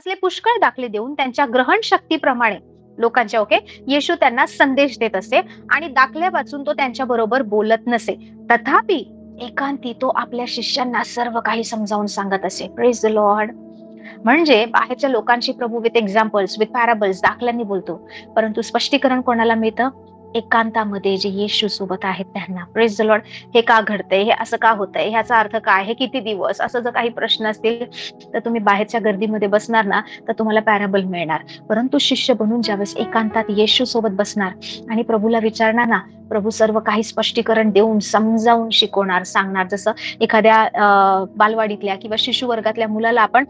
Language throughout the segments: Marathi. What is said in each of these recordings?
असले पुष्कळ दाखले देऊन त्यांच्या ग्रहण शक्तीप्रमाणे लोकांच्या येशू त्यांना संदेश देत असे आणि दाखल्या वाचून तो त्यांच्या बरोबर बोलत नसे. तथापि एकांती तो आपल्या शिष्यांना सर्व काही समजावून सांगत असे. Praise the Lord. म्हणजे बाहेरच्या लोकांशी प्रभू विथ एक्झाम्पल्स, विथ पॅराबल्स, दाखल्यांनी बोलतो, परंतु स्पष्टीकरण कोणाला मिळतं? एकांतामध्ये जे येशू सोबत आहेत त्यांना. Praise the Lord. हे का घडतंय, हे असं का होतंय, ह्याचा अर्थ काय, हे किती दिवस, असं जर काही प्रश्न असतील तर तुम्ही बाहेरच्या गर्दीमध्ये बसणार ना तर तुम्हाला पॅराबल मिळणार. परंतु शिष्य बनून ज्यावेळेस एकांतात येशू सोबत बसणार आणि प्रभूला विचारणार ना, प्रभू सर्व काही स्पष्टीकरण देऊन समजावून शिकवणार, सांगणार. जसं एखाद्या बालवाडीतल्या किंवा शिशु वर्गातल्या मुलाला आपण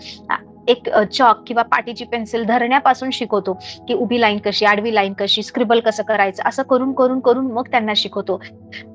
एक चॉक किंवा पाटीची पेन्सिल धरण्यापासून शिकवतो की उभी लाईन कशी, आडवी लाईन कशी, स्क्रिबल कसं करायचं, असं करून करून करून मग त्यांना शिकवतो.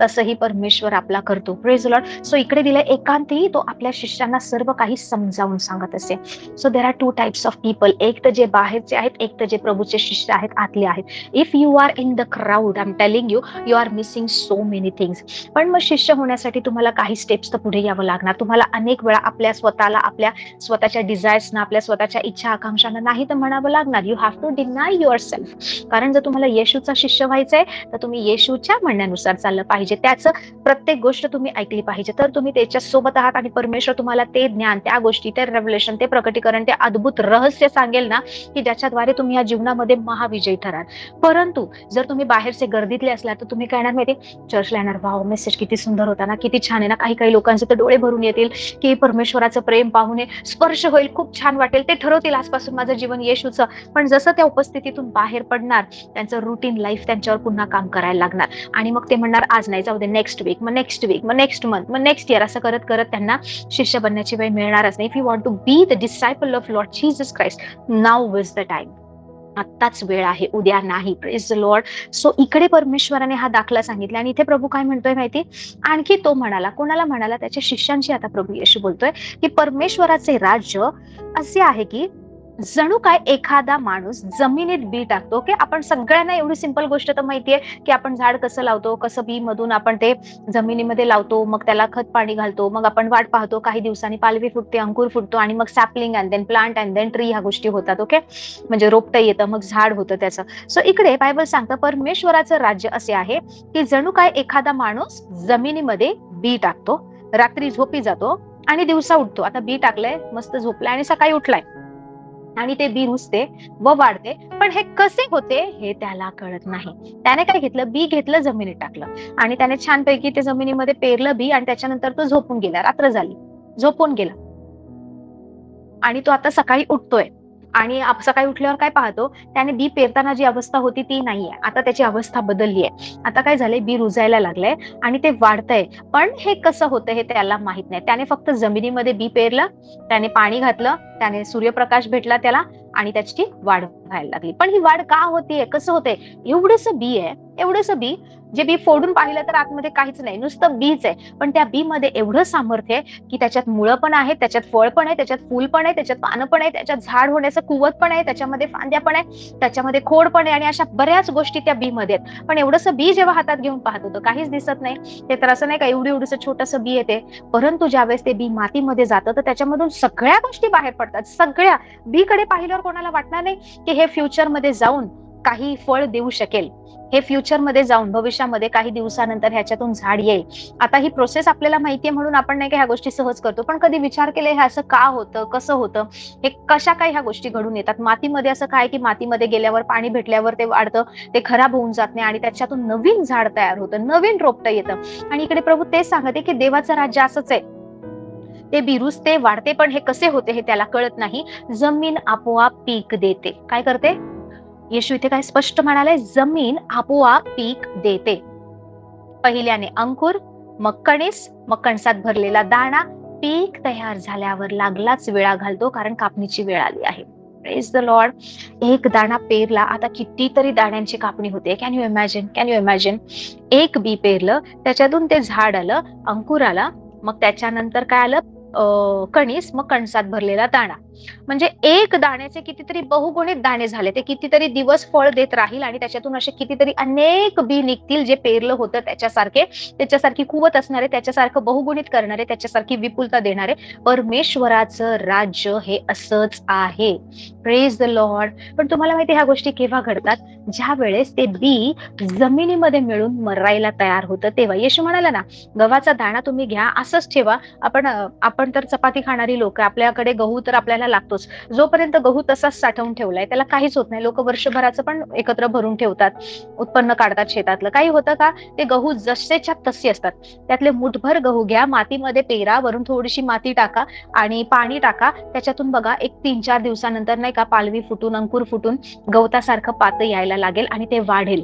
तसंही परमेश्वर आपला करतो. Praise Lord. सो इकडे दिलं एकांतही तो आपल्या शिष्यांना सर्व काही समजावून सांगत असे. So there are 2 types of people. एक तर जे बाहेरचे आहेत, एक तर जे प्रभूचे शिष्य आहेत, आतले आहेत. If you are in the crowd, I am telling you are missing so many things. पण मग शिष्य होण्यासाठी तुम्हाला काही स्टेप्स तर पुढे यावं लागणार. तुम्हाला अनेक वेळा आपल्या स्वतःला, आपल्या स्वतःच्या डिझायर्सना, आपल्या स्वतःच्या इच्छा आकांक्षांना नाही तर म्हणावं लागणार. You have to deny yourself. कारण जर तुम्हाला येशूचा शिष्य व्हायचंय तर तुम्ही येशूच्या म्हणण्यानुसार चाललं पाहिजे. त्याचं प्रत्येक गोष्ट तुम्ही ऐकली पाहिजे, तर तुम्ही त्याच्या सोबत आहात आणि परमेश्वर तुम्हाला ते ज्ञान, त्या गोष्टी, ते रेव्हलेशन, ते प्रकटीकरण, ते अद्भुत रहस्य सांगेल ना की ज्याच्याद्वारे तुम्ही या जीवनामध्ये महाविजयी ठराल. परंतु जर तुम्ही बाहेरचे गर्दीतले असला तर तुम्ही काय येणार माहिती, चर्चला येणार, वाव मेसेज किती सुंदर होता ना, किती छान आहे ना. काही काही लोकांचे तर डोळे भरून येतील की परमेश्वराचं प्रेम पाहून स्पर्श होईल, खूप छान वाटेल, ते ठरवतील आजपासून माझं जीवन येशूचं. पण जसं त्या उपस्थितीतून बाहेर पडणार, त्यांचं रुटीन लाईफ त्यांच्यावर पुन्हा काम करायला लागणार आणि मग ते म्हणणार आज नाही, जाऊ दे, नेक्स्ट वीक, मग नेक्स्ट वीक, मग नेक्स्ट मंथ, मग नेक्स्ट इयर, असं करत करत त्यांना शिष्य बनण्याची वेळ मिळणारच नाही. If you want to be the disciple of Lord Jesus Christ, now is the time. आत्ताच वेळ आहे, उद्या नाही. Praise the Lord. सो इकडे परमेश्वराने हा दाखला सांगितला आणि इथे प्रभू काय म्हणतोय माहिती, आणखी तो म्हणाला, कोणाला म्हणाला? त्याच्या शिष्यांशी आता प्रभू येशू बोलतोय की परमेश्वराचे राज्य असे आहे की जणू काय एखादा माणूस जमिनीत बी टाकतो. की आपण सगळ्यांना एवढी सिंपल गोष्ट तर माहितीये की आपण झाड कसं लावतो, कसं बी मधून आपण ते जमिनीमध्ये लावतो, मग त्याला खत पाणी घालतो, मग आपण वाट पाहतो, काही दिवसांनी पालवी फुटते, अंकुर फुटतो आणि मग sapling and then plant and then tree, ह्या गोष्टी होतात. म्हणजे रोपटं येतं, मग झाड होतं त्याचं. सो इकडे बायबल सांगतं परमेश्वराचं राज्य असे आहे की जणू काय एखादा माणूस जमिनीमध्ये बी टाकतो, रात्री झोपी जातो आणि दिवसा उठतो. आता बी टाकलंय, मस्त झोपलाय आणि सकाळी उठलाय आणि ते बी रुजते व वाढते. पण हे कसे होते हे त्याला कळत नाही. त्याने काय घेतलं, बी घेतलं, जमिनीत टाकलं आणि त्याने छानपैकी ते जमिनीमध्ये पेरलं बी आणि त्याच्यानंतर तो झोपून गेला. रात्र झाली, झोपून गेला आणि तो आता सकाळी उठतोय आणि सकाळी उठल्यावर काय पाहतो, त्याने बी पेरताना जी अवस्था होती ती नाहीये. आता त्याची अवस्था बदलली आहे. आता काय झालंय, बी रुजायला लागलंय आणि ते वाढतंय. पण हे कसं होतं हे त्याला माहित नाही. त्याने फक्त जमिनीमध्ये बी पेरलं, त्याने पाणी घातलं, त्याने सूर्यप्रकाश भेटला त्याला आणि त्याची वाढ व्हायला लागली. पण ही वाढ का होतीये, कसं होतंय? एवढंसं बी आहे, एवढंसं बी, जे बी फोडून पाहिलं तर आतमध्ये काहीच नाही, नुसतं बीच आहे. पण त्या बी मध्ये एवढं सामर्थ्य आहे की त्याच्यात मुळं पण आहेत, त्याच्यात फळ पण आहे, त्याच्यात फूल पण आहे, त्याच्यात पानं पण आहे, त्याच्यात झाड होण्याचं कुवत पण आहे, त्याच्यामध्ये फांद्या पण आहे, त्याच्यामध्ये खोड पण आहे आणि अशा बऱ्याच गोष्टी त्या बी मध्ये आहेत. पण एवढंसं बी जेव्हा हातात घेऊन पाहतो तर काहीच दिसत नाही. ते तर असं नाही का एवढंसं छोटंसं बी येते. परंतु ज्यावेळेस ते बी मातीमध्ये जातं तर त्याच्यामधून सगळ्या गोष्टी बाहेर पडतात. सगळ्या बी कडे पाहिल्यावर कोणाला वाटणार नाही की हे फ्युचरमध्ये जाऊन काही फळ देऊ शकेल, हे फ्युचरमध्ये जाऊन भविष्यामध्ये काही दिवसानंतर ह्याच्यातून झाड येईल. आता ही प्रोसेस आपल्याला माहितीये म्हणून आपण नाही का ह्या गोष्टी सहज करतो. पण कधी विचार केले हे असं का होतं, कसं होतं, हे कशा काय ह्या गोष्टी घडून येतात? मातीमध्ये असं काय की मातीमध्ये गेल्यावर, पाणी भेटल्यावर ते वाढतं, ते खराब होऊन जात नाही आणि त्याच्यातून नवीन झाड तयार होतं, नवीन रोपटं येतं. आणि इकडे प्रभू तेच सांगते की देवाचं राज्य असंच आहे. ते बिरुसते, वाढते, पण हे कसे होते हे त्याला कळत नाही. जमीन आपोआप पीक देते. काय करते? येशू इथे काय स्पष्ट म्हणाले, जमीन आपोआप पीक देते. पहिल्याने अंकुर, मग कणीस, मग कणसात भरलेला दाणा. पीक तयार झाल्यावर लागलाच वेळा घालतो, कारण कापणीची वेळ आली आहे. Praise the Lord. एक दाणा पेरला, आता कितीतरी दाण्यांची कापणी होते. Can you imagine, can you imagine? एक बी पेरलं, त्याच्यातून ते झाड आलं, अंकुर आला, मग त्याच्यानंतर काय आलं, कणीस, मग कणसात भरलेला दाणा. म्हणजे एक दाण्याचे कितीतरी बहुगुणित दाणे झाले, ते कितीतरी दिवस फळ देत राहील आणि त्याच्यातून असे कितीतरी अनेक बी निघतील, जे पेरलं होतं त्याच्यासारखे, त्याच्यासारखी कुवत असणारे, त्याच्यासारखं बहुगुणित करणारे, त्याच्यासारखी विपुलता देणारे. परमेश्वराचं राज्य हे असंच आहे. Praise the Lord. पण तुम्हाला माहिती ह्या गोष्टी केव्हा घडतात? ज्या वेळेस ते बी जमिनीमध्ये मिळून मरायला तयार होतं तेव्हा. येशू म्हणाला ना, गव्हाचा दाणा तुम्ही घ्या, असंच ठेवा. आपण तर चपाती खाणारी लोक, आपल्याकडे गहू तर आपल्याला लागतोच. जोपर्यंत गहू तसाच साठवून ठेवलाय त्याला काहीच होत नाही. लोक वर्षभराचं पण एकत्र भरून ठेवतात, उत्पन्न काढतात शेतातलं. काही होतं का? ते गहू जसेच्या तसे असतात. त्यातले मुठभर गहू घ्या, मातीमध्ये पेरा, वरून थोडीशी माती टाका आणि पाणी टाका. त्याच्यातून बघा एक 3-4 दिवसानंतर नाही का पालवी फुटून, अंकुर फुटून गवतासारखं पात यायला लागेल आणि ते वाढेल.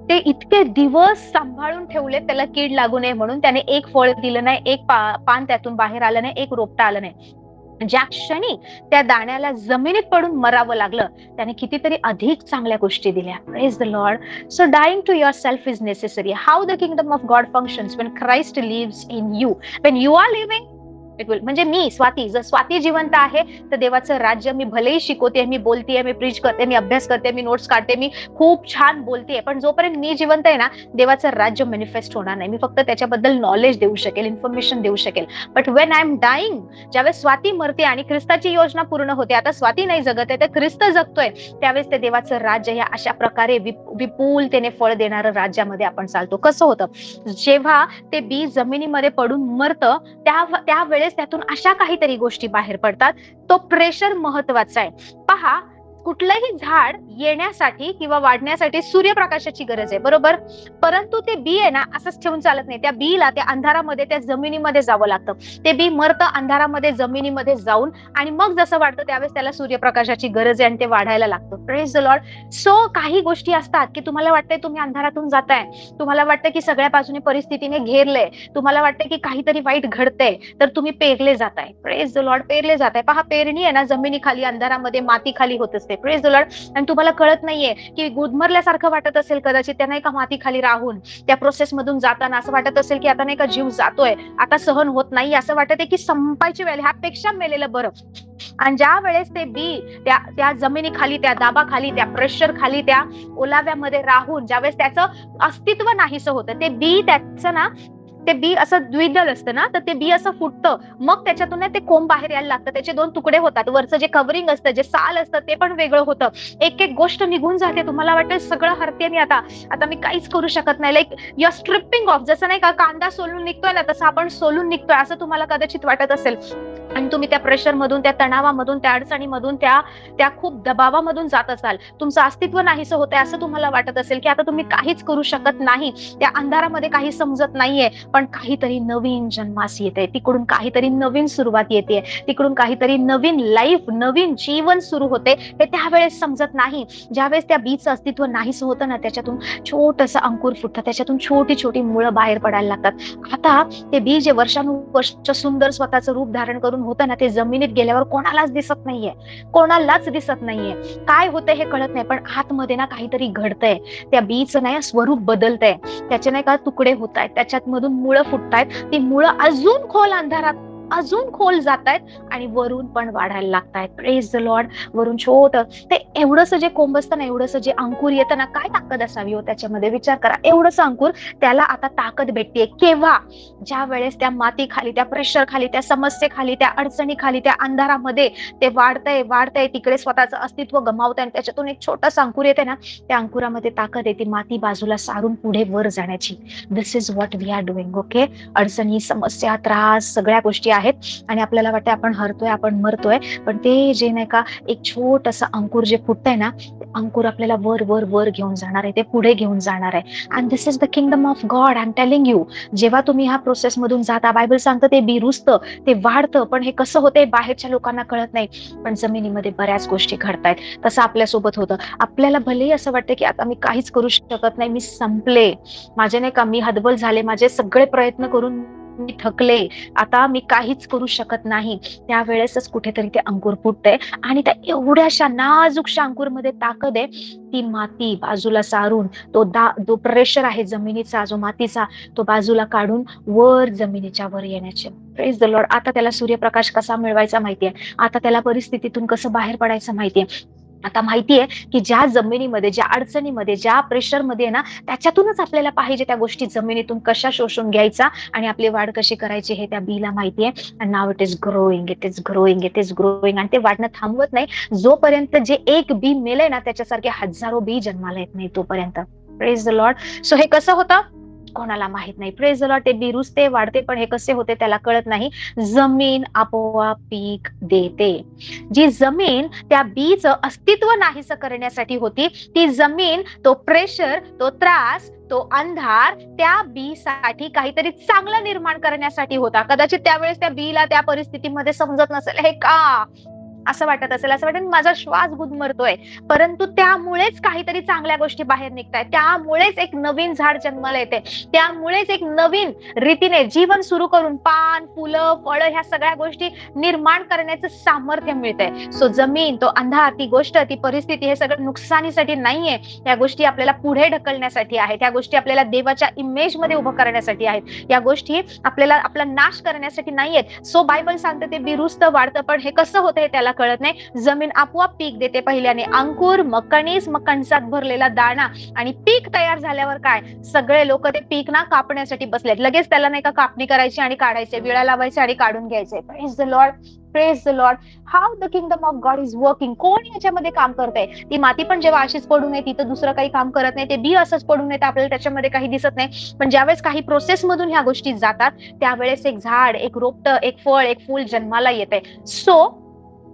ते इतके दिवस सांभाळून ठेवले त्याला कीड लागू नये म्हणून. त्याने एक फळ दिलं नाही, एक पान त्यातून बाहेर आलं नाही, एक रोपटं आलं नाही. ज्या क्षणी त्या दाण्याला जमिनीत पडून मरावं लागलं, त्याने कितीतरी अधिक चांगल्या गोष्टी दिल्या. Praise the Lord. So dying to yourself is necessary. How the kingdom of God functions when Christ lives in you. When you are living, it will. म्हणजे मी स्वाती, जर स्वाती जिवंत आहे तर देवाचं राज्य, मी भलेही शिकवते, मी बोलतेय, मी प्रीच करते, मी अभ्यास करते, मी नोट्स काढते, मी खूप छान बोलतेय, पण जोपर्यंत मी जिवंत आहे ना, देवाचं राज्य मॅनिफेस्ट होणार नाही. मी फक्त त्याच्याबद्दल नॉलेज देऊ शकेल, इन्फॉर्मेशन देऊ शकेल. But when I am dying, ज्यावेळेस स्वाती मरते आणि ख्रिस्ताची योजना पूर्ण होते, आता स्वाती नाही जगत आहे तर ख्रिस्त जगतोय, त्यावेळेस ते देवाचं राज्य या अशा प्रकारे विपुलतेने फळ देणारं राज्यामध्ये आपण चालतो. कसं होतं? जेव्हा ते बी जमिनीमध्ये पडून मरतं त्यावेळेस त्यातून अशा काहीतरी गोष्टी बाहेर पडतात. तो प्रेशर महत्वाचा आहे. पहा, कुठलंही झाड येण्यासाठी किंवा वाढण्यासाठी सूर्यप्रकाशाची गरज आहे, बरोबर? परंतु ते बी आहे ना, असंच ठेवून चालत नाही. त्या बीला त्या अंधारामध्ये, त्या जमिनीमध्ये जावं लागतं. ते बी मरतं अंधारामध्ये, जमिनीमध्ये जाऊन, आणि मग जसं वाढतं त्यावेळेस त्याला सूर्यप्रकाशाची गरज आहे आणि ते वाढायला लागतं. Praise the Lord. सो काही गोष्टी असतात की तुम्हाला वाटतंय तुम्ही अंधारातून जाताय, तुम्हाला वाटतं की सगळ्या बाजूने परिस्थितीने घेरलंय, तुम्हाला वाटतं की काहीतरी वाईट घडतंय, तर तुम्ही पेरले जाताय. Praise the Lord. पेरले जाताय. पहा, पेरणी आहे ना जमिनीखाली, अंधारामध्ये, माती खाली होत असते. Praise the Lord. आणि तुम्हाला कळत नाहीये की गुदमरल्यासारखं वाटत असेल कदाचित, त्या नाही का माती खाली राहून त्या प्रोसेस मधून जाताना असं वाटत असेल की आता नाही का जीव जातोय, आता सहन होत नाही, असं वाटत आहे की संपायची वेळ, ह्यापेक्षा मेलेलं बरं. आणि ज्या वेळेस ते बी त्या जमिनीखाली, त्या दाबाखाली, त्या प्रेशर खाली, त्या ओलाव्यामध्ये राहून ज्यावेळेस त्याचं अस्तित्व नाहीसं होतं, ते बी त्याचं ना, ते बी असं द्विदल असतं ना, तर ते बी असं फुटतं. मग त्याच्यातून ते कोंब बाहेर यायला लागतं, त्याचे 2 तुकडे होतात. वरचं जे कव्हरिंग असतं, जे साल असतं, ते पण वेगळं होतं. एक एक गोष्ट निघून जाते. तुम्हाला वाटेल सगळं हरते मी, आता मी काहीच करू शकत नाही. Like you are stripping off. जसं नाही का कांदा सोलून निघतोय ना, तसं आपण सोलून निघतोय, असं तुम्हाला कदाचित वाटत असेल. आणि तुम्ही त्या प्रेशर मधून, त्या तणावामधून, त्या अडचणीमधून, त्या खूप दबावामधून जात असाल. तुमचं अस्तित्व नाहीसं होतंय असं तुम्हाला वाटत असेल की आता तुम्ही काहीच करू शकत नाही, त्या अंधारामध्ये काही समजत नाहीये. पण काहीतरी नवीन जन्मास येते, तिकडून काहीतरी नवीन सुरुवात येते, तिकडून काहीतरी नवीन लाईफ, नवीन जीवन सुरू होते. हे त्यावेळेस समजत नाही. ज्यावेळेस त्या बीचं अस्तित्व नाहीसं होतं ना, त्याच्यातून छोटंसं अंकुर फुटतं, त्याच्यातून छोटी छोटी मुळं बाहेर पडायला लागतात. आता ते बी जे वर्षानुवर्ष सुंदर स्वतःचं रूप धारण करून होतं ना, ते जमिनीत गेल्यावर कोणालाच दिसत नाहीये, कोणालाच दिसत नाहीये. काय होतंय हे कळत नाही, पण आतमध्ये ना काहीतरी घडतंय. त्या बीचं नाही स्वरूप बदलतंय, त्याचे नाही का तुकडे होत आहेत, त्याच्यात मधून मुळं फुटतायत. ती मुळं अजून खोल अंधारात, अजून खोल जातायत आणि वरून पण वाढायला लागतायत. Praise the Lord. वरून छोटं ते एवढंसं जे कोंब असतं ना, एवढंसं जे अंकुर येतं ना, काय ताकद असावी हो त्याच्यामध्ये, विचार करा. एवढंसं अंकुर, त्याला आता ताकद भेटते केव्हा? ज्या वेळेस त्या माती खाली, त्या प्रेशर खाली, त्या समस्येखाली, त्या अडचणी खाली, त्या अंधारामध्ये ते वाढतंय, तिकडे स्वतःचं अस्तित्व गमावतंय आणि त्याच्यातून एक छोटासा अंकुर येते ना, त्या अंकुरामध्ये ताकद येते माती बाजूला सारून पुढे वर जाण्याची. This is what we are doing. Okay. अडचणी, समस्या, त्रास, सगळ्या गोष्टी आहेत आणि आपल्याला वाटतं आपण हरतोय, आपण मरतोय, पण ते जे नाही का एक छोटंसं अंकुर जे फुटतंय ना, ते अंकुर आपल्याला वर वर वर घेऊन जाणार आहे, ते पुढे घेऊन जाणार आहे. And this is the kingdom of God. I am telling you. जेव्हा तुम्ही ह्या प्रोसेस मधून जाता, बायबल सांगतं ते बी रुजतं, ते वाढतं, पण हे कसं होतंय बाहेरच्या लोकांना कळत नाही. पण जमिनीमध्ये बऱ्याच गोष्टी घडतायत. तसं आपल्यासोबत होतं. आपल्याला भलेही असं वाटतं की आता मी काहीच करू शकत नाही, मी संपले, माझे नाही का, मी हतबल झाले, माझे सगळे प्रयत्न करून मी थकले, आता मी काहीच करू शकत नाही, त्यावेळेसच कुठेतरी ते अंकुर फुटतंय आणि त्या एवढ्याशा नाजूकशा अंकुरमध्ये ताकद आहे. ती माती बाजूला सारून जो प्रेशर आहे जमिनीचा, जो मातीचा, तो बाजूला काढून वर जमिनीच्या वर येण्याचे. Praise the Lord. आता त्याला सूर्यप्रकाश कसा मिळवायचा माहितीये, आता त्याला परिस्थितीतून कसं बाहेर पडायचं माहितीये. आता माहितीये की ज्या जमिनीमध्ये, ज्या अडचणीमध्ये, ज्या प्रेशरमध्ये आहे ना, त्याच्यातूनच आपल्याला पाहिजे त्या गोष्टी जमिनीतून कशा शोषून घ्यायचा आणि आपली वाढ कशी करायची हे त्या बीला माहितीये. And now it is growing, it is growing, it is growing. आणि ते वाढणं थांबवत नाही जोपर्यंत जे एक बी मेलंय ना त्याच्यासारखे हजारो बी जन्माला येत नाही तोपर्यंत. Praise the Lord. सो हे कसं होतं कोणाला माहित नाही. Praise the Lord. ते बी रुजते, वाढते, पण हे कसे होते त्याला कळत नाही. जमीन आपोआप पीक देते. जी जमीन त्या बीचं अस्तित्व नाहीसं करण्यासाठी होती, ती जमीन, तो प्रेशर, तो त्रास, तो अंधार त्या बी साठी काहीतरी चांगलं निर्माण करण्यासाठी होता. कदाचित त्यावेळेस त्या बीला त्या परिस्थितीमध्ये समजत नसेल, हे का असं वाटत असेल, असं वाटेल माझा श्वास गुदमरतोय, परंतु त्यामुळेच काहीतरी चांगल्या गोष्टी बाहेर निघतायत, त्यामुळेच एक नवीन झाड जन्माला येते, त्यामुळेच एक नवीन रीतीने जीवन सुरू करून पान, फुलं, फळं ह्या सगळ्या गोष्टी निर्माण करण्याचं सामर्थ्य मिळतंय. सो जमीन, तो अंधार, ती गोष्ट, ती परिस्थिती हे सगळं नुकसानीसाठी नाहीये. या गोष्टी आपल्याला पुढे ढकलण्यासाठी आहेत. या गोष्टी आपल्याला देवाच्या इमेज मध्ये उभं करण्यासाठी आहेत. या गोष्टी आपल्याला आपला नाश करण्यासाठी नाहीयेत. सो बायबल सांगते ते बिरुस्त वाढतं, पण हे कसं होतंय त्याला कळत नाही. जमीन आपोआप पीक देते. पहिल्याने अंकुर, मग कणीस, मग कणसात भरलेला दाणा, आणि पीक तयार झाल्यावर काय, सगळे लोक ते पीक ना कापण्यासाठी बसलेत. लगेच त्याला नाही का कापणी करायची आणि काढायचे, विळा लावायचे आणि काढून घ्यायचे. Praise the Lord, praise the Lord. How the kingdom of God is working. कोण याच्यामध्ये काम करतंय. ती माती पण जेव्हा अशीच पडून आहे, तिथं दुसरं काही काम करत नाही, ते बी असंच पडून आहे, आपल्याला त्याच्यामध्ये काही दिसत नाही. पण ज्यावेळेस काही प्रोसेस मधून ह्या गोष्टी जातात, त्यावेळेस एक झाड, एक रोपट, एक फळ, एक फूल जन्माला येते. सो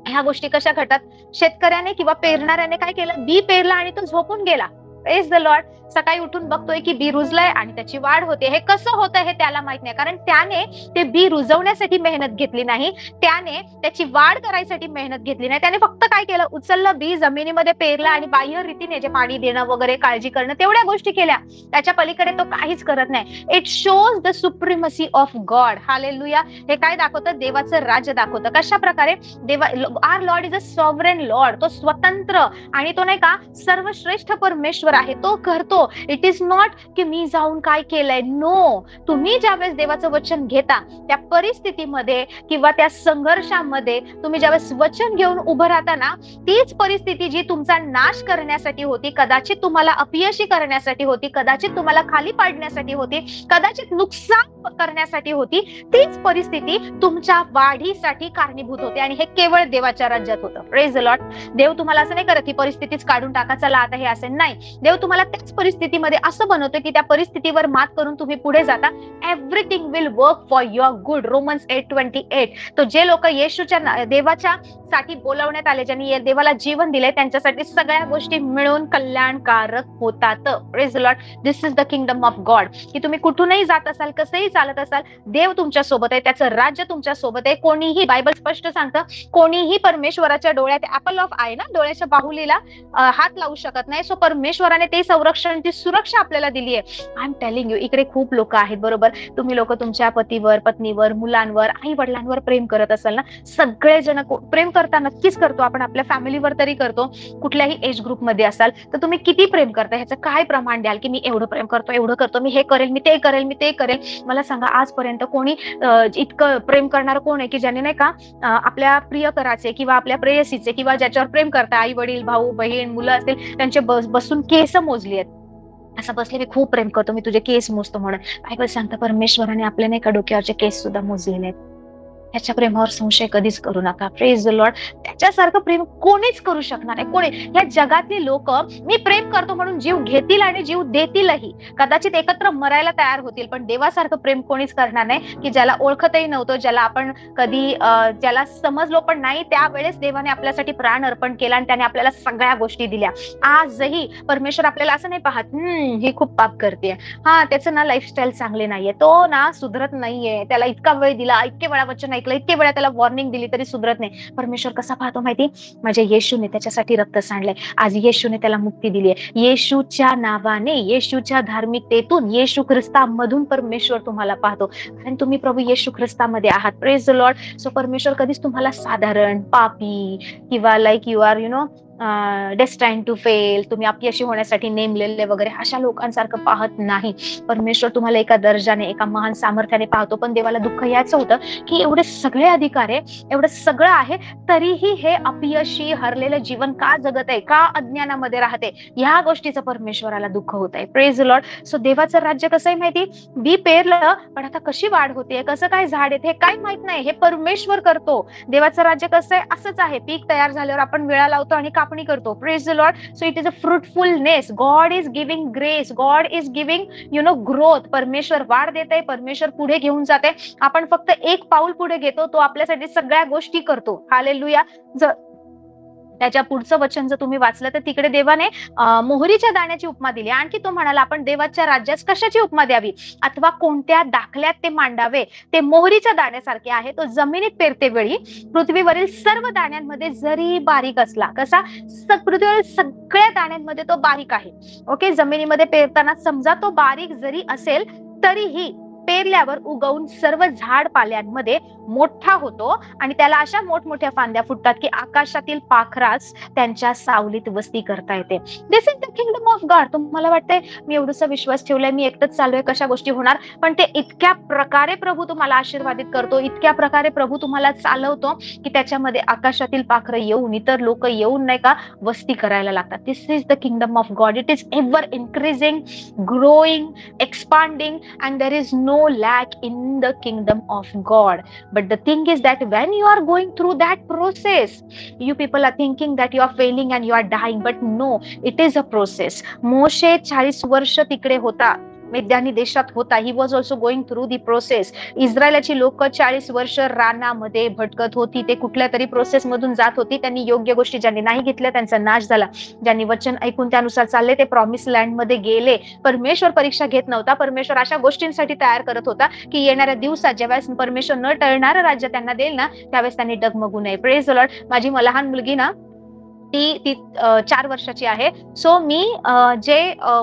ह्या गोष्टी कशा घडतात. शेतकऱ्याने किंवा पेरणाऱ्याने काय केलं, बी पेरला आणि तो झोपून गेला. Praise the Lord. सकाळी उठून बघतोय की बी रुजलंय आणि त्याची वाढ होते. हे कसं होतं हे त्याला माहित नाही, कारण त्याने ते बी रुजवण्यासाठी मेहनत घेतली नाही, त्याने त्याची वाढ करायसाठी मेहनत घेतली नाही. त्याने फक्त काय केलं, उचललं बी, जमिनीमध्ये पेरलं आणि बाह्य रीतीने जे पाणी देणं वगैरे, काळजी करणं, तेवढ्या गोष्टी केल्या. त्याच्या पलीकडे तो काहीच करत नाही. It shows the supremacy of God. Hallelujah. हे काय दाखवतं, देवाचं राज्य दाखवतं. कशा प्रकारे देवा, our Lord is a sovereign Lord. तो स्वतंत्र आणि तो नाही का सर्वश्रेष्ठ परमेश्वर आहे. तो करतो. इट इज नॉट की मी जाऊन काय केलंय. नो. तुम्ही ज्यावेळेस देवाचं वचन घेता, त्या परिस्थितीमध्ये किंवा त्या संघर्षामध्ये तुम्ही ज्यावेळेस वचन घेऊन उभं राहता ना, तीच परिस्थिती जी तुमचा नाश करण्यासाठी होती, कदाचित तुम्हाला अपयशी करण्यासाठी होती, कदाचित तुम्हाला खाली पाडण्यासाठी होती, कदाचित नुकसान करण्यासाठी होती, तीच परिस्थिती तुमच्या वाढीसाठी कारणीभूत होते. आणि हे केवळ देवाच्या राज्यात होतं. Praise the Lord. देव तुम्हाला असं नाही करत ही परिस्थितीच काढून टाका, चला आता हे असेल, नाही. देव तुम्हाला त्याच परिस्थितीमध्ये असं बनवतो की त्या परिस्थितीवर मात करून तुम्ही पुढे जाता. Everything will work for your good. Romans 8:28. तो जे लोक येशूच्या, देवाच्या साठी बोलवण्यात आले, ज्यांनी देवाला जीवन दिले, त्यांच्यासाठी सगळ्या गोष्टी मिळून कल्याणकारक होतात. Praise the Lord. This is the kingdom of God. की तुम्ही कुठूनही जात असाल, कसंही चालत असाल, देव तुमच्या सोबत आहे, त्याचं राज्य तुमच्या सोबत आहे. कोणीही, बायबल स्पष्ट सांगतं, कोणीही परमेश्वराच्या डोळ्यात, ऍपल ऑफ आय ना, डोळ्याच्या बाहुलीला हात लावू शकत नाही. सो परमेश्वराने ते संरक्षण, ती सुरक्षा आपल्याला दिली आहे. आय एम टेलिंग यू, इकडे खूप लोक आहेत, बरोबर. तुम्ही लोक तुमच्या पतीवर, पत्नीवर, मुलांवर, आई वडिलांवर प्रेम करत असाल ना. सगळेजण प्रेम करता, नक्कीच करतो आपण, आपल्या फॅमिलीवर तरी करतो. कुठल्याही एज ग्रुप मध्ये असाल तर तुम्ही किती प्रेम करता ह्याचं काय प्रमाण द्याल, की मी एवढं प्रेम करतो, एवढं करतो, मी हे करेल, मी ते करेल, मी ते करेल. मला सांगा, आजपर्यंत कोणी इतकं प्रेम करणार कोण आहे की ज्याने नाही का आपल्या प्रियकराचे किंवा आपल्या प्रेयसीचे किंवा ज्याच्यावर प्रेम करता, आई वडील, भाऊ बहीण, मुलं असतील, त्यांचे बसून केस मोजली आहेत. असं बसले, मी खूप प्रेम करतो, मी तुझे केस मोजतो म्हणून. बायबल सांगतं परमेश्वराने आपल्या नाही का डोक्यावरचे केस सुद्धा मोजलेले आहेत. त्याच्या प्रेमावर संशय कधीच करू नका. Praise the Lord. त्याच्यासारखं प्रेम कोणीच करू शकणार नाही. कोणी, या जगातली लोक मी प्रेम करतो म्हणून जीव घेतील आणि जीव देतीलही, कदाचित एकत्र मरायला तयार होतील, पण देवासारखं प्रेम कोणीच करणार नाही. की ज्याला ओळखतही नव्हतं, ज्याला आपण कधी ज्याला समजलो पण नाही, त्यावेळेस देवाने आपल्यासाठी प्राण अर्पण केला आणि त्याने आपल्याला सगळ्या गोष्टी दिल्या. आजही परमेश्वर आपल्याला असं नाही पाहत, ही खूप पाप करते, हा त्याचं ना लाईफस्टाईल चांगली नाहीये, तो ना सुधरत नाहीये, त्याला इतका वेळ दिला, इतके वेळा वचन ऐकलं, इतके वेळा त्याला वॉर्निंग दिली तरी सुधरत नाही. परमेश्वर कसा पाहतो माहिती? माझ्या येशूने त्याच्यासाठी रक्त सांडलंय. आज येशूने त्याला मुक्ती दिली आहे. येशूच्या नावाने, येशूच्या धार्मिकतेतून, येशू ख्रिस्तामधून परमेश्वर तुम्हाला पाहतो. कारण तुम्ही प्रभू येशू ख्रिस्तामध्ये आहात. Praise the Lord. सो परमेश्वर कधीच तुम्हाला साधारण, पापी किंवा like you are destine to fail, तुम्ही अपयशी होण्यासाठी नेमलेले वगैरे अशा लोकांसारखं पाहत नाही. परमेश्वर तुम्हाला एका दर्जाने, एका महान सामर्थ्याने पाहतो. पण देवाला दुःख याचं होतं की एवढे सगळे अधिकार आहे, एवढं सगळं आहे, तरीही हे अपयशी हरलेलं जीवन का जगत आहे, का अज्ञानामध्ये राहते, ह्या गोष्टीचं परमेश्वराला दुःख होत आहे. Praise the Lord. सो देवाचं राज्य कसं आहे माहिती? बी पेरलं, पण आता कशी वाढ होते, कसं काय झाड येते, हे काय माहित नाही, हे परमेश्वर करतो. देवाचं राज्य कसं आहे? असंच आहे. पीक तयार झाल्यावर आपण वेळा लावतो आणि कापणी करतो. Praise the Lord. So it is a fruitfulness. God is giving grace, God is giving growth. परमेश्वर वाढ देते, परमेश्वर पुढे घेऊन जाते. आपण फक्त एक पाऊल पुढे घेतो, तो आपल्यासाठी सगळ्या गोष्टी करतो. हालेलुया. त्याच्या पुढचं वचन जर तुम्ही वाचलं तर तिकडे देवाने मोहरीच्या दाण्याची उपमा दिली. आणखी तो म्हणाला, आपण देवाच्या राज्यास कशाची उपमा द्यावी अथवा कोणत्या दाखल्यात ते मांडावे? ते मोहरीच्या दाण्यासारखे आहे. तो जमिनीत पेरते वेळी पृथ्वीवरील सर्व दाण्यांमध्ये जरी बारीक असला, कसा? पृथ्वीवरील सगळ्या दाण्यांमध्ये तो बारीक आहे. ओके, जमिनीमध्ये पेरताना समजा तो बारीक जरी असेल तरीही पेरल्यावर उगवून सर्व झाड पाल्यांमध्ये मोठा होतो आणि त्याला अशा मोठमोठ्या फांद्या फुटतात की आकाशातील पाखरास त्यांच्या सावलीत वस्ती करता येते. This is the kingdom of God. तुम्हाला वाटतंय मी एवढासा विश्वास ठेवलाय, मी एकटंच चाललोय, कशा गोष्टी होणार? पण ते इतक्या प्रकारे प्रभू तुम्हाला आशीर्वादित करतो, इतक्या प्रकारे प्रभू तुम्हाला चालवतो की त्याच्यामध्ये आकाशातील पाखरं येऊन, इतर लोक येऊन नाही का वस्ती करायला लागतात. This is the kingdom of God. It is ever increasing, growing, expanding, and there is no lack in the kingdom of God. But the thing is that when you are going through that process, you people are thinking that you are failing and you are dying, but no, it is a process. मोशे 40 वर्ष तिकडे होता, मिद्यानी देशात होता. He was also going through the process. इस्रायलाची लोक 40 वर्ष रानामध्ये भटकत होती. ते कुठल्या तरी प्रोसेस मधून जात होती. त्यांनी योग्य गोष्टी ज्यांनी नाही घेतल्या त्यांचा नाश झाला. ज्यांनी वचन ऐकून त्यानुसार चालले ते प्रॉमिस लँड मध्ये गेले. परमेश्वर परीक्षा घेत नव्हता. परमेश्वर अशा गोष्टींसाठी तयार करत होता की येणाऱ्या दिवसात ज्यावेळेस परमेश्वर न टळणारं राज्य त्यांना देईल ना, त्यावेळेस त्यांनी डगमगू नये. Praise the Lord. माझी लहान मुलगी ना, ती 4 वर्षाची आहे. सो मी जे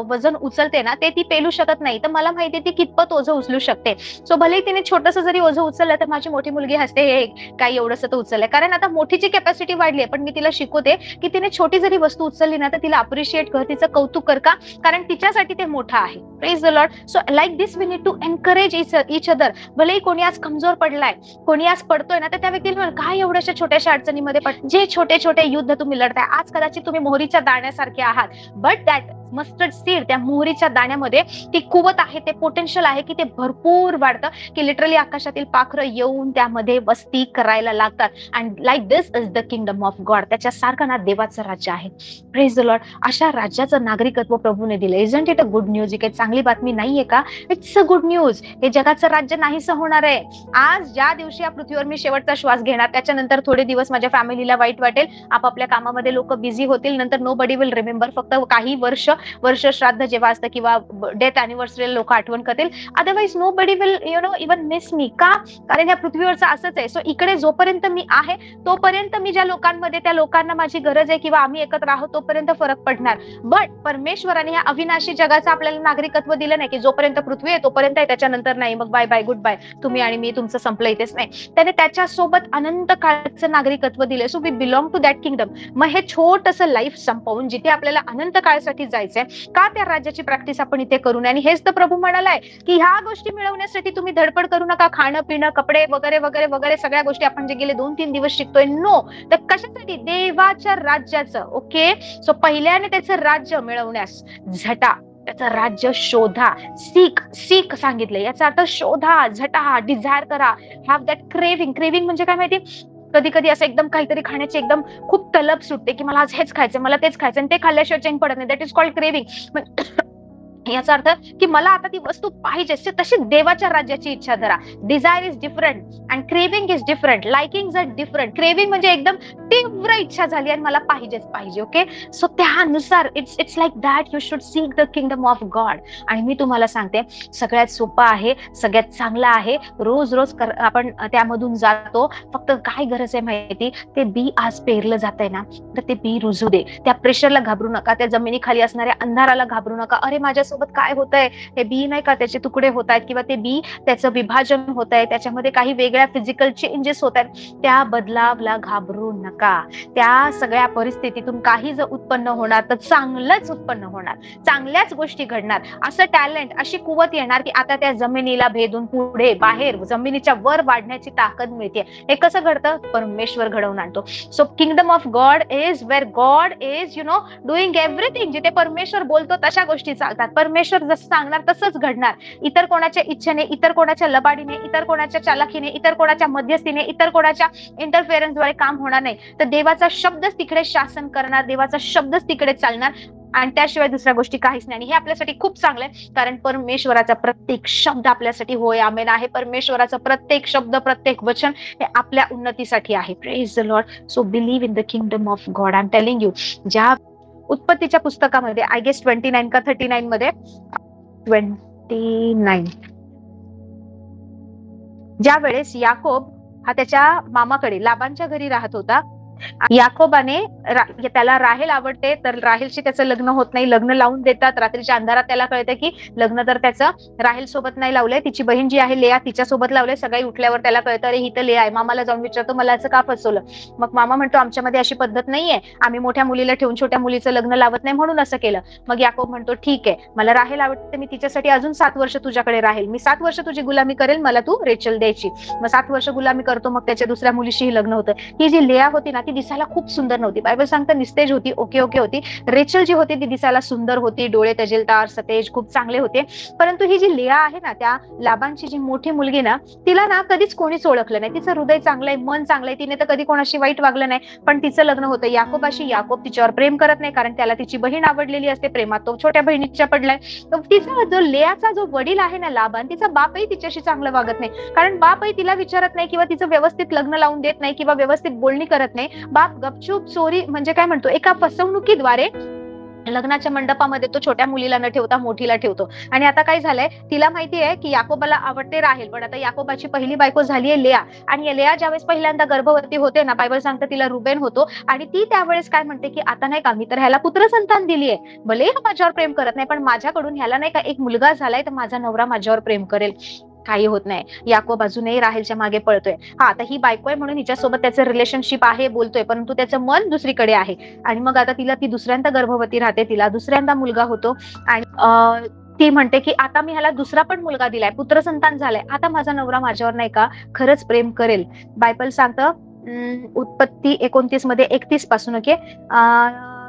वजन उचलते ना, ते ती पेलू शकत नाही. तर मला माहिती आहे ती कितपत ओझं उचलू शकते. सो भले तिने छोटस जरी ओझं उचललं तर माझी मोठी मुलगी हसते, हे काय एवढंसं तर उचललंय. कारण आता मोठीची कॅपॅसिटी वाढली आहे. पण मी तिला शिकवते की तिने छोटी जरी वस्तू उचलली ना, तर तिला अप्रिशिएट कर, तिचं कौतुक कर. का? कारण तिच्यासाठी ते मोठं आहे. Praise the Lord. So like this we need to encourage each other. भलेही कोणी आज कमजोर पडलाय, कोणी आज पडतोय ना, तर त्या व्यक्तीला काय एवढ्याशा छोट्याशा अडचणीमध्ये जे छोटे छोटे युद्ध तुम्ही लढताय, आज कदाचित तुम्ही मोहरीच्या दाण्यासारखे आहात, बट दॅट मस्टर्ड सीड, त्या मोहरीच्या दाण्यामध्ये ती कुवत आहे, ते पोटेन्शियल आहे की ते भरपूर वाढतं, की लिटरली आकाशातील पाखरं येऊन त्यामध्ये वस्ती करायला लागतात. And like this is the kingdom of God. त्याच्यासारखं ना देवाचं राज्य आहे. Praise the Lord. अशा राज्याचं नागरिकत्व प्रभूने दिलं. Isn't it a good news? ही काही चांगली बातमी नाहीये का? It's a good news. हे जगाचं राज्य नाहीसं होणार आहे. आज ज्या दिवशी या पृथ्वीवर मी शेवटचा श्वास घेणार, त्याच्यानंतर थोडे दिवस माझ्या फॅमिलीला वाईट वाटेल, आपापल्या कामामध्ये लोक बिझी होतील, नंतर नो बडी विल रिमेंबर. फक्त काही वर्ष श्राद्ध जेव्हा असतं किंवा डेथ अॅनिव्हर्सरी लोक आठवण करतील. Otherwise nobody will even miss me. का? कारण ह्या पृथ्वीवरचं असंच आहे. सो इकडे जोपर्यंत मी आहे तोपर्यंत मी ज्या लोकांमध्ये, त्या लोकांना माझी गरज आहे किंवा आम्ही एकत्र आहोत, तोपर्यंत फरक पडणार. बट परमेश्वराने ह्या अविनाशी जगाचं आपल्याला नागरिकत्व दिलं नाही की जोपर्यंत पृथ्वी आहे तोपर्यंत आहे, त्याच्यानंतर नाही, मग बाय बाय, गुड बाय, तुम्ही आणि मी, तुमचं संपलं इथेच. नाही, त्याने त्याच्यासोबत अनंत काळाचं नागरिकत्व दिले. So we belong to that kingdom. मग हे छोटंसं लाईफ संपवून जिथे आपल्याला अनंत काळासाठी जायचंय, का त्या राज्याची प्रॅक्टिस आपण इथे करू नये? आणि हेच तर प्रभू म्हणालाय की ह्या गोष्टी मिळवण्यासाठी तुम्ही धडपड करू नका. खाणं पिणं, कपडे वगैरे वगैरे वगैरे सगळ्या गोष्टी आपण जे गेले 2-3 दिवस शिकतोय, नो. तर कशासाठी? देवाच्या राज्याचं. ओके. सो पहिल्याने त्याचं राज्य मिळवण्यास झटा, त्याचं राज्य शोधा. सीक सांगितलं. याचा अर्थ शोधा, झटा, डिझायर करा, हॅव दॅट क्रेविंग. क्रेविंग म्हणजे काय माहिती? कधी कधी असं एकदम काहीतरी खाण्याची एकदम खूप तलब सुटते की मला आज हेच खायचं, मला तेच खायचं, आणि ते खाल्ल्याशिवाय चैन पडत नाही. That is called craving. याचा अर्थ की मला आता ती वस्तू पाहिजे, तशी देवाच्या राज्याची इच्छा धरा. Desire is different and craving is different, liking are different. Craving म्हणजे एकदम तीव्र इच्छा झाली आणि मला पाहिजेच पाहिजे. ओके, सो त्यानुसार it's it's like that you should seek the kingdom of God. आणि मी तुम्हाला सांगते, सगळ्यात सोपं आहे, सगळ्यात चांगलं आहे. रोज रोज आपण त्यामधून जातो. फक्त काय गरज आहे माहिती, ते बी आज पेरलं जात आहे ना, तर ते बी रुजू दे. त्या प्रेशरला घाबरू नका, त्या जमिनीखाली असणाऱ्या अंधाराला घाबरू नका. अरे माझ्यासोबत काय होतंय, हे बी नाही का त्याचे तुकडे होत आहेत, किंवा ते बी त्याचं विभाजन होत आहे, त्याच्यामध्ये काही वेगळ्या फिजिकल चेंजेस होत आहेत, त्या बदलावला घाबरू नका. त्या सगळ्या परिस्थितीतून काही जर उत्पन्न होणार तर चांगलंच उत्पन्न होणार, चांगल्याच गोष्टी घडणार. असं टॅलेंट, अशी कुवत येणार की आता त्या जमिनीला भेदून पुढे बाहेर जमिनीच्या वर वाढण्याची ताकद मिळते. हे कसं घडतं, परमेश्वर घडवून आणतो. So kingdom of God is where God is doing everything. जिथे परमेश्वर बोलतो तशा गोष्टी चालतात. परमेश्वर जसं सांगणार तसंच घडणार. इतर कोणाच्या इच्छेने, इतर कोणाच्या लबाडीने, इतर कोणाच्या चालाखीने, इतर कोणाच्या मध्यस्थीने, इतर कोणाच्या इंटरफेरन्सद्वारे काम होणार नाही. तर देवाचा शब्दच तिकडे शासन करणार, देवाचा शब्दच तिकडे चालणार, आणि त्याशिवाय दुसऱ्या गोष्टी काहीच नाही. हे आपल्यासाठी खूप चांगलं आहे, कारण परमेश्वराचा प्रत्येक शब्द आपल्यासाठी होय आमेन आहे. परमेश्वराचा प्रत्येक शब्द, प्रत्येक वचन हे आपल्या उन्नतीसाठी आहे. Praise the Lord. So believe in the kingdom of God. I am telling you, ज्या उत्पत्तीच्या पुस्तकामध्ये आय गेस 29 का 39 मध्ये, 29, ज्या वेळेस याकोब हा त्याच्या मामाकडे लाबानच्या घरी राहत होता, याकोबाने त्याला राहेल आवडते, तर राहेलशी त्याचं लग्न होत नाही. लग्न लावून देतात. रात्रीच्या अंधारात त्याला कळतं की लग्न तर त्याचं राहेल सोबत नाही लावलंय, तिची बहीण जी आहे लेया तिच्या सोबत लावलंय. सगळी उठल्यावर त्याला कळतं, अरे ही तर लेया आहे. मामाला जाऊन विचारतो, मला असं का फसवलं. मग मामा म्हणतो, आमच्यामध्ये अशी पद्धत नाहीये, आम्ही मोठ्या मुलीला ठेवून छोट्या मुलीचं लग्न लावत नाही, म्हणून असं केलं. मग याकोब म्हणतो, ठीक आहे, मला राहेल आवडते, मी तिच्यासाठी अजून 7 वर्ष तुझ्याकडे राहील, मी 7 वर्ष तुझी गुलामी करेल, मला तू रेचल द्यायची. मग 7 वर्ष गुलामी करतो. मग त्याच्या दुसऱ्या मुलीशीही लग्न होतं. ही जी लेया होती ना, ती दिसायला खूप सुंदर नव्हती. बायबल सांगतं निस्तेज होती, ओके होती. रेचल जी होती ती दिसायला सुंदर होती, डोळे तजेलदार, सतेज, खूप चांगले होते. परंतु ही जी लेया आहे ना, त्या लाबानची जी मोठी मुलगी ना, तिला ना कधीच कोणीच ओळखलं नाही. तिचं हृदय चांगलंय, मन चांगलंय, तिने तर कधी कोणाशी वाईट वागलं नाही. पण तिचं लग्न होतं याकोबाशी. याकोब तिच्यावर प्रेम करत नाही, कारण त्याला तिची बहीण आवडलेली असते. प्रेमात तो छोट्या बहिणीच्या पडलाय. तर तिचा जो लेयाचा जो वडील आहे ना लाबान, तिचा बापही तिच्याशी चांगलं वागत नाही, कारण बापही तिला विचारत नाही, किंवा तिचं व्यवस्थित लग्न लावून देत नाही, किंवा व्यवस्थित बोलणी करत नाही. बाप गपचूप चोरी, म्हणजे काय म्हणतो, एका फसवणुकीद्वारे लग्नाच्या मंडपामध्ये तो छोट्या मुलीला न ठेवता मोठीला ठेवतो. आणि आता काय झालंय, तिला माहिती आहे की याकोबाला आवडते राहेल, पण आता याकोबाची पहिली बायको झालीये लेया. आणि लेया ज्यावेळेस पहिल्यांदा गर्भवती होते ना, बायबल सांगतं तिला रुबेन होतो. आणि ती त्यावेळेस काय म्हणते की आता नाही का, मी तर ह्याला पुत्र संतान दिलीये, भले हा माझ्यावर प्रेम करत नाही, पण माझ्याकडून ह्याला नाही का एक मुलगा झालाय, तर माझा नवरा माझ्यावर प्रेम करेल. काही होत नाही. याकोब अजूनही राहेलच्या मागे पळतोय. हा, आता ही बायको आहे म्हणून हिच्यासोबत त्याचं रिलेशनशिप आहे, बोलतोय, परंतु त्याचं मन दुसरीकडे आहे. आणि मग आता ती दुसऱ्यांदा गर्भवती राहते, तिला दुसऱ्यांदा मुलगा होतो. आणि ती म्हणते की आता मी ह्याला दुसरा पण मुलगा दिलाय, पुत्रसंतान झालंय, आता माझा नवरा माझ्यावर नाही का खरंच प्रेम करेल. बायबल सांगतं उत्पत्ती 29 मध्ये 31 पासून, ओके,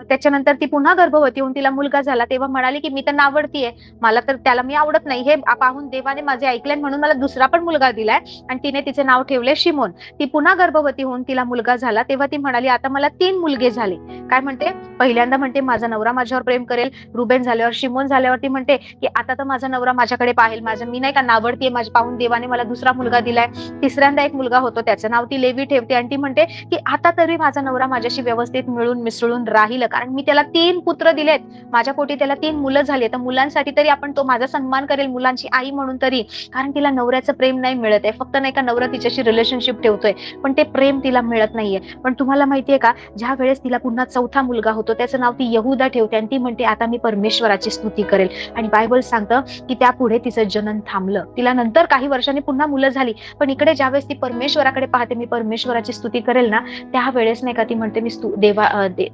त्याच्यानंतर ती पुन्हा गर्भवती होऊन तिला मुलगा झाला, तेव्हा म्हणाली की मी तर नावडतीये, मला तर त्याला मी आवडत नाही, हे पाहून देवाने माझे ऐकले म्हणून मला दुसरा पण मुलगा दिलाय. आणि तिने तिचे नाव ठेवले शिमोन. ती पुन्हा गर्भवती होऊन तिला मुलगा झाला, तेव्हा ती म्हणाली आता मला 3 मुलगे झाले. काय म्हणते, पहिल्यांदा म्हणते माझा नवरा माझ्यावर प्रेम करेल, रुबेन झाल्यावर, शिमोन झाल्यावर ती म्हणते की आता तर माझा नवरा माझ्याकडे पाहेल, मी नाही का नावडतीये, माझ्या पाहून देवाने मला दुसरा मुलगा दिलाय. तिसऱ्यांदा एक मुलगा होतो, त्याचं नाव ती लेवी ठेवते. आणि ती म्हणते की आता तरी माझा नवरा माझ्याशी व्यवस्थित मिळून मिसळून राहील, कारण मी त्याला 3 पुत्र दिलेत, माझ्या पोटी त्याला 3 मुलं झाली, तर मुलांसाठी तरी आपण तो माझा सन्मान करेल, मुलांची आई म्हणून तरी. कारण तिला नवऱ्याचं प्रेम नाही मिळत आहे, फक्त नाही का नवरा तिच्याशी रिलेशनशिप ठेवतोय, पण ते प्रेम तिला मिळत नाहीये. पण तुम्हाला माहितीये का, ज्या वेळेस तिला पुन्हा चौथा मुलगा होतो, त्याचं नाव ती यहूदा ठेवते. आणि ती म्हणते आता मी परमेश्वराची स्तुती करेल. आणि बायबल सांगतं की त्यापुढे तिचं जनन थांबलं. तिला नंतर काही वर्षांनी पुन्हा मुलं झाली, पण इकडे ज्यावेळेस ती परमेश्वराकडे पाहते, मी परमेश्वराची स्तुती करेल ना, त्यावेळेस नाही का ती म्हणते मी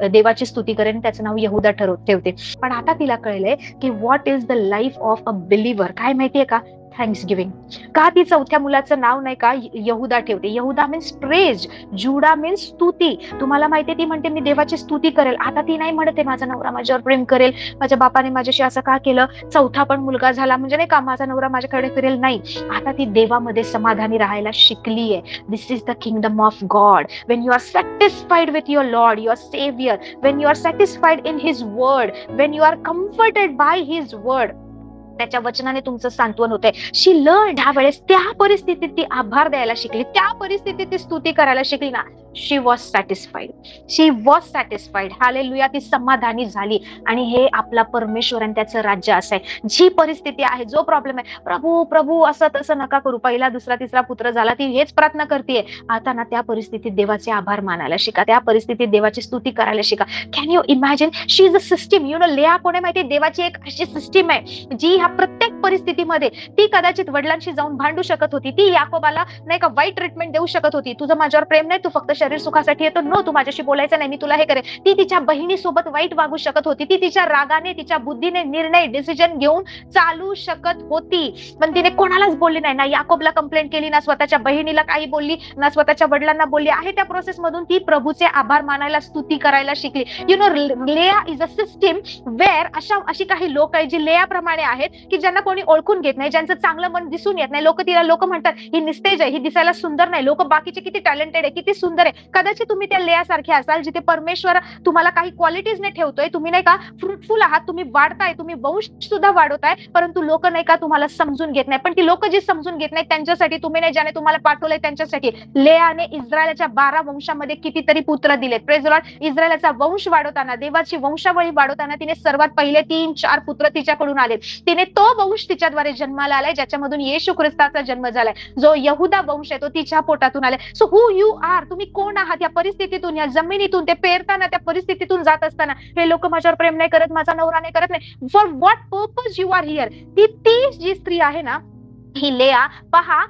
देवाची स्तुती करेन, त्याचं नाव यहूदा ठेवते. पण आता तिला कळलंय की what is the life of a believer. काय माहितीये का, थँक्स गिव्हिंग. का ती चौथ्या मुलाचं नाव नाही का यहूदा ठेवते. यहूदा मीन्स प्रेज, जुडा मीन्स स्तुती. तुम्हाला माहितीये, ती म्हणते मी देवाची स्तुती करेल. आता ती नाही म्हणते माझा नवरा माझ्यावर प्रेम करेल, माझ्या बापाने माझ्याशी असं का केलं, चौथा पण मुलगा झाला म्हणजे नाही का माझा नवरा माझ्याकडे फिरेल. नाही, आता ती देवामध्ये समाधानी राहायला शिकलीये. This is the kingdom of God. When you are satisfied with your Lord, your saviour, when you are satisfied in his word, when you are comforted by his word, त्याच्या वचनाने तुमचं सांत्वन होतंय. शी लर्न ह्या वेळेस त्या परिस्थितीत ती आभार द्यायला शिकली, त्या परिस्थितीत ती स्तुती करायला शिकली ना. She was satisfied, she was satisfied. Hallelujah. ती समाधानी झाली. आणि हे आपला परमेश्वर आणि त्याचं राज्य असं आहे. जी परिस्थिती आहे, जो प्रॉब्लेम आहे, प्रभू प्रभू असं तसं नका करू. पहिला दुसरा तिसरा पुत्र झाला, ती हेच प्रार्थना करतेय. आता ना त्या परिस्थितीत देवाचे आभार मानायला शिका, त्या परिस्थितीत देवाची स्तुती करायला शिका. Can you imagine? She is a system. You know, लेया कोण आहे माहितीये? देवाची एक अशी सिस्टीम आहे जी ह्या प्रत्येक परिस्थितीमध्ये ती कदाचित वडिलांशी जाऊन भांडू शकत होती. ती याकोबाला नाही का वाईट ट्रीटमेंट देऊ शकत होती. तुझं माझ्यावर प्रेम नाही, तू फक्त शरीर सुखासाठी येतो, नो तू माझ्याशी बोलायचं नाही, मी तुला हे करेन. ती तिच्या बहिणीसोबत वाईट वागू शकत होती. ती तिच्या रागाने, तिच्या बुद्धीने निर्णय डिसिजन घेऊन चालू शकत होती. पण तिने कोणालाच बोलली नाही, ना याकोबला कंप्लेंट केली, ना स्वतःच्या बहिणीला काही बोलली, ना स्वतःच्या वडिलांना बोलली. आहे त्या प्रोसेस मधून ती प्रभूचे आभार मानायला, स्तुती करायला शिकली. यु नो, लेया इज अ सिस्टीम वेअर अशी काही लोक आहेत जी लेयाप्रमाणे आहेत की ज्यांना कोणी ओळखून घेत नाही, ज्यांचं चांगलं मन दिसून येत नाही. लोक म्हणतात ही निस्तेज आहे, ही दिसायला सुंदर नाही. लोक बाकीचे किती टॅलेंटेड आहे, किती सुंदर आहे. कदाचित तुम्ही त्या लेयासारखे असाल जिथे परमेश्वर तुम्हाला काही क्वालिटीज नाही ठेवतोय. तुम्ही नाही का फ्रुटफुल आहात, तुम्ही वाढताय, तुम्ही वंश सुद्धा वाढवताय, परंतु लोक नाही का तुम्हाला समजून घेत नाही. पण ती लोक जी समजून घेत नाही त्यांच्यासाठी तुम्ही नाही, ज्याने तुम्हाला पाठवलंय त्यांच्यासाठी. लेयाने इस्रायलच्या 12 वंशामध्ये कितीतरी पुत्र दिलेत. Praise the Lord. इस्रायलचा वंश वाढवताना, देवाची वंशावळी वाढवताना तिने सर्वात पहिले 3-4 पुत्र तिच्याकडून आलेत. तिने तो वंश तिच्याद्वारे जन्माला आलाय ज्याच्यामधून येशू ख्रिस्ताचा जन्म झालाय. जो यहुदा वंश आहे तो तिच्या पोटातून आलाय. सो हु यू आर, तुम्ही कोण आहात? या परिस्थितीतून, या जमिनीतून, ते पेरताना, त्या परिस्थितीतून जात असताना, हे लोक माझ्यावर प्रेम नाही करत, माझा नवरा नाही करत नाही, for what purpose you are here. ती जी स्त्री आहे ना, ही लेया, पहा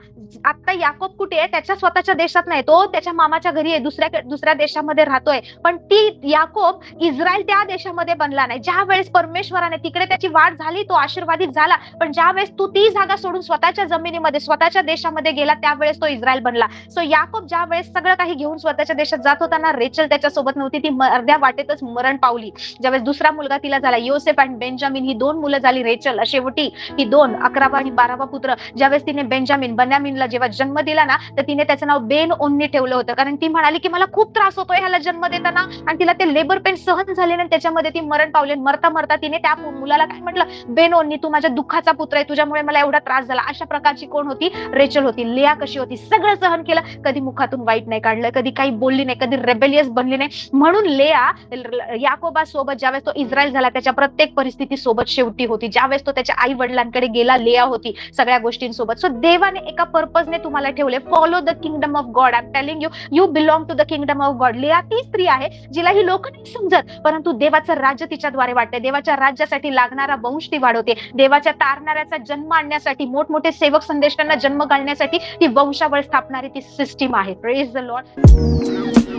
आता याकोब कुठे आहे? त्याच्या स्वतःच्या देशात नाही, तो त्याच्या मामाच्या घरी आहे, दुसऱ्या देशामध्ये राहतोय. पण ती याकोब, इस्रायल त्या देशामध्ये बनला नाही. ज्या वेळेस परमेश्वराने तिकडे त्याची वाढ झाली, तो आशीर्वादित झाला, पण ज्या वेळेस तू ती जागा सोडून स्वतःच्या जमिनीमध्ये, स्वतःच्या देशामध्ये गेला, त्यावेळेस तो इस्रायल बनला. सो याकोब ज्या वेळेस सगळं काही घेऊन स्वतःच्या देशात जात होता ना, रेचल त्याच्यासोबत नव्हती, ती अर्ध्या वाटेतच मरण पावली. ज्यावेळेस दुसरा मुलगा तिला झाला, योसेफ आणि बेंजामिन, ही 2 मुलं झाली. रेचल शेवटी ही 2, 11वा आणि 12वा पुत्र. ज्यावेळेस तिने बन्यामीनला जेव्हा जन्म दिला ना, तर तिने त्याचं नाव बेन ओन्नी ठेवलं होतं. कारण ती म्हणाली की मला खूप त्रास होतोय ह्याला जन्म देताना, आणि तिला ते लेबर पेन सहन झाले नाही, त्याच्यामध्ये ती मरण पावली. मरता मरता तिने त्या मुलाला काय म्हटलं? बेन ओन्नी, तू माझ्या दुःखाचा पुत्र आहे, तुझ्यामुळे मला एवढा त्रास झाला. अशा प्रकारची कोण होती? रेचल होती. लेया कशी होती? सगळं सहन केलं, कधी मुखातून वाईट नाही काढलं, कधी काही बोलली नाही, कधी रेबेलियस बनली नाही. म्हणून लेया याकोबासोबत ज्यावेळेस तो इस्रायल झाला, त्याच्या प्रत्येक परिस्थिती सोबत शेवटी होती. ज्यावेळेस तो त्याच्या आई वडिलांकडे गेला, लेया होती सगळ्या गोष्टींसोबत. सो देवाने एका पर्पजने तुम्हाला ठेवले. Follow the kingdom of God. I am telling you, you belong to the kingdom of God. लेया ती स्त्री आहे जिला ही लोक नाही समजत, परंतु देवाचं राज्य तिच्याद्वारे वाटते. देवाच्या राज्यासाठी लागणारा वंश ती वाढवते. देवाच्या तारणाऱ्याचा जन्म आणण्यासाठी, मोठमोठे सेवक संदेष्टांना जन्म घालण्यासाठी ती वंशावळ स्थापणारी ती सिस्टीम आहे. Praise the Lord.